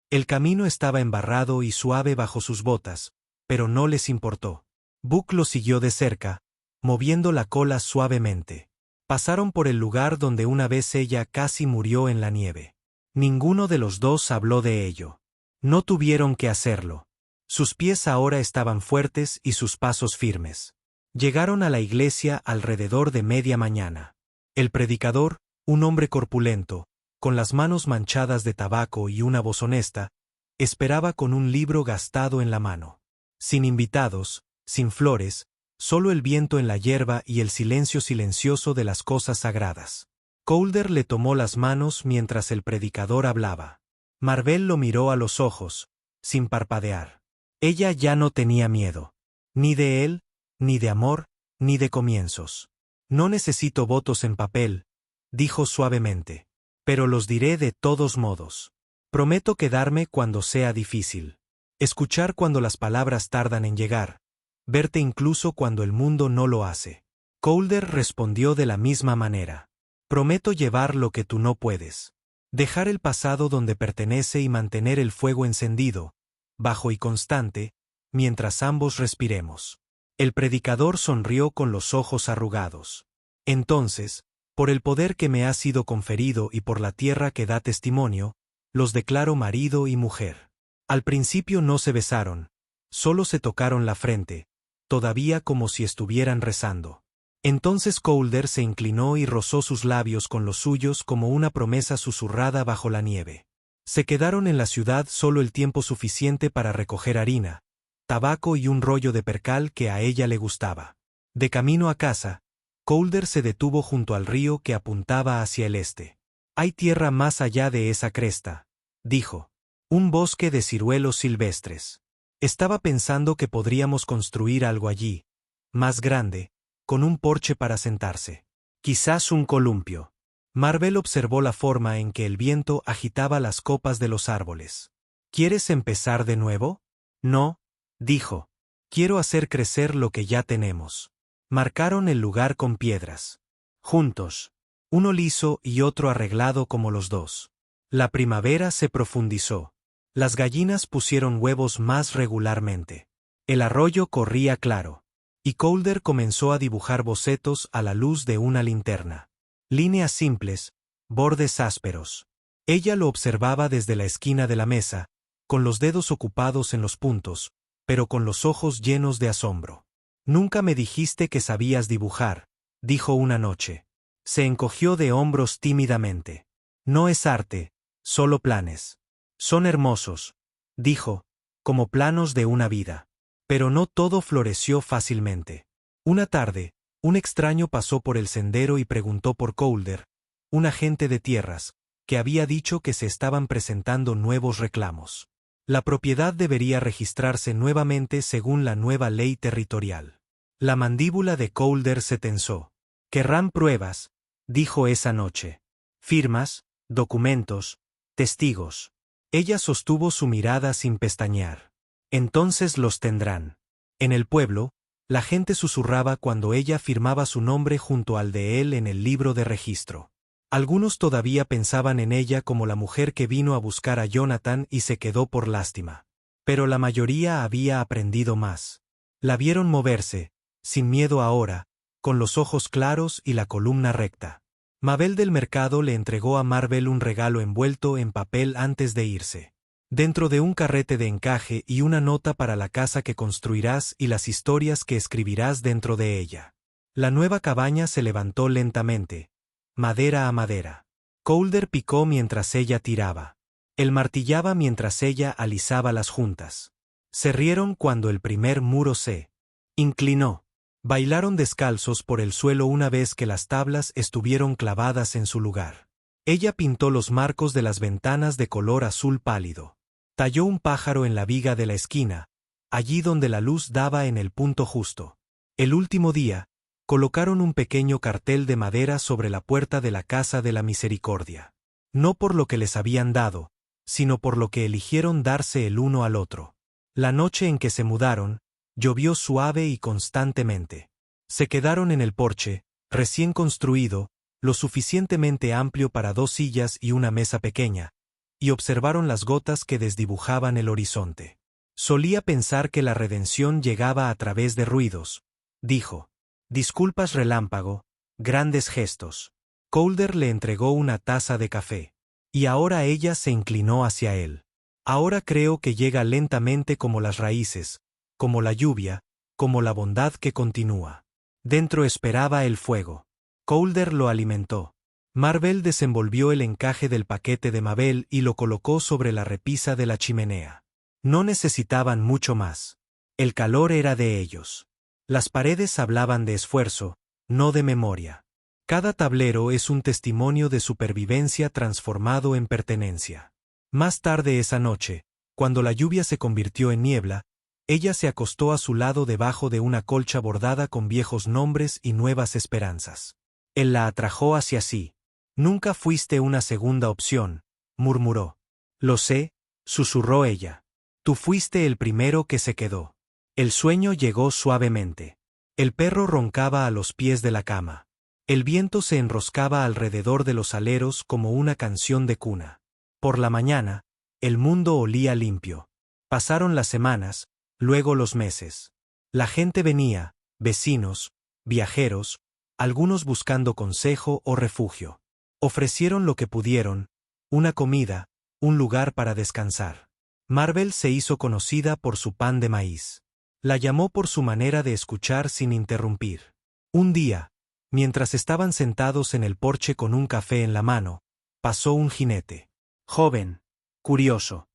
El camino estaba embarrado y suave bajo sus botas, pero no les importó. Buck lo siguió de cerca, moviendo la cola suavemente. Pasaron por el lugar donde una vez ella casi murió en la nieve. Ninguno de los dos habló de ello. No tuvieron que hacerlo. Sus pies ahora estaban fuertes y sus pasos firmes. Llegaron a la iglesia alrededor de media mañana. El predicador, un hombre corpulento, con las manos manchadas de tabaco y una voz honesta, esperaba con un libro gastado en la mano. Sin invitados, sin flores, solo el viento en la hierba y el silencio silencioso de las cosas sagradas. Calder le tomó las manos mientras el predicador hablaba. Marvel lo miró a los ojos, sin parpadear. Ella ya no tenía miedo. Ni de él, ni de amor, ni de comienzos. No necesito votos en papel, dijo suavemente. Pero los diré de todos modos. Prometo quedarme cuando sea difícil. Escuchar cuando las palabras tardan en llegar. Verte incluso cuando el mundo no lo hace. Calder respondió de la misma manera. Prometo llevar lo que tú no puedes. Dejar el pasado donde pertenece y mantener el fuego encendido, bajo y constante, mientras ambos respiremos. El predicador sonrió con los ojos arrugados. Entonces, por el poder que me ha sido conferido y por la tierra que da testimonio, los declaro marido y mujer. Al principio no se besaron, solo se tocaron la frente, todavía como si estuvieran rezando. Entonces Calder se inclinó y rozó sus labios con los suyos como una promesa susurrada bajo la nieve. Se quedaron en la ciudad solo el tiempo suficiente para recoger harina, tabaco y un rollo de percal que a ella le gustaba. De camino a casa, Calder se detuvo junto al río que apuntaba hacia el este. Hay tierra más allá de esa cresta, dijo. Un bosque de ciruelos silvestres. Estaba pensando que podríamos construir algo allí, más grande, con un porche para sentarse. Quizás un columpio. Marvel observó la forma en que el viento agitaba las copas de los árboles. ¿Quieres empezar de nuevo? No, dijo. Quiero hacer crecer lo que ya tenemos. Marcaron el lugar con piedras. Juntos. Uno liso y otro arreglado como los dos. La primavera se profundizó. Las gallinas pusieron huevos más regularmente. El arroyo corría claro. Y Calder comenzó a dibujar bocetos a la luz de una linterna. Líneas simples, bordes ásperos. Ella lo observaba desde la esquina de la mesa, con los dedos ocupados en los puntos, pero con los ojos llenos de asombro. Nunca me dijiste que sabías dibujar, dijo una noche. Se encogió de hombros tímidamente. No es arte, solo planes. Son hermosos, dijo, como planos de una vida. Pero no todo floreció fácilmente. Una tarde, un extraño pasó por el sendero y preguntó por Calder, un agente de tierras, que había dicho que se estaban presentando nuevos reclamos. La propiedad debería registrarse nuevamente según la nueva ley territorial. La mandíbula de Calder se tensó. Querrán pruebas, dijo esa noche. Firmas, documentos, testigos. Ella sostuvo su mirada sin pestañear. Entonces los tendrán. En el pueblo, la gente susurraba cuando ella firmaba su nombre junto al de él en el libro de registro. Algunos todavía pensaban en ella como la mujer que vino a buscar a Jonathan y se quedó por lástima. Pero la mayoría había aprendido más. La vieron moverse, sin miedo ahora, con los ojos claros y la columna recta. Mabel del mercado le entregó a Marvel un regalo envuelto en papel antes de irse. Dentro de un carrete de encaje y una nota para la casa que construirás y las historias que escribirás dentro de ella. La nueva cabaña se levantó lentamente, madera a madera. Calder picó mientras ella tiraba. Él martillaba mientras ella alisaba las juntas. Se rieron cuando el primer muro se inclinó. Bailaron descalzos por el suelo una vez que las tablas estuvieron clavadas en su lugar. Ella pintó los marcos de las ventanas de color azul pálido. Talló un pájaro en la viga de la esquina, allí donde la luz daba en el punto justo. El último día, colocaron un pequeño cartel de madera sobre la puerta de la Casa de la Misericordia. No por lo que les habían dado, sino por lo que eligieron darse el uno al otro. La noche en que se mudaron, llovió suave y constantemente. Se quedaron en el porche, recién construido, lo suficientemente amplio para 2 sillas y una mesa pequeña, y observaron las gotas que desdibujaban el horizonte. Solía pensar que la redención llegaba a través de ruidos, dijo. Disculpas relámpago, grandes gestos. Calder le entregó una taza de café. Y ahora ella se inclinó hacia él. Ahora creo que llega lentamente como las raíces, como la lluvia, como la bondad que continúa. Dentro esperaba el fuego. Calder lo alimentó. Marvel desenvolvió el encaje del paquete de Mabel y lo colocó sobre la repisa de la chimenea. No necesitaban mucho más. El calor era de ellos. Las paredes hablaban de esfuerzo, no de memoria. Cada tablero es un testimonio de supervivencia transformado en pertenencia. Más tarde esa noche, cuando la lluvia se convirtió en niebla, ella se acostó a su lado debajo de una colcha bordada con viejos nombres y nuevas esperanzas. Él la atrajo hacia sí. Nunca fuiste una segunda opción, murmuró. Lo sé, susurró ella. Tú fuiste el primero que se quedó. El sueño llegó suavemente. El perro roncaba a los pies de la cama. El viento se enroscaba alrededor de los aleros como una canción de cuna. Por la mañana, el mundo olía limpio. Pasaron las semanas, luego los meses. La gente venía, vecinos, viajeros, algunos buscando consejo o refugio. Ofrecieron lo que pudieron, una comida, un lugar para descansar. Marvel se hizo conocida por su pan de maíz. La llamó por su manera de escuchar sin interrumpir. Un día, mientras estaban sentados en el porche con un café en la mano, pasó un jinete. Joven, curioso.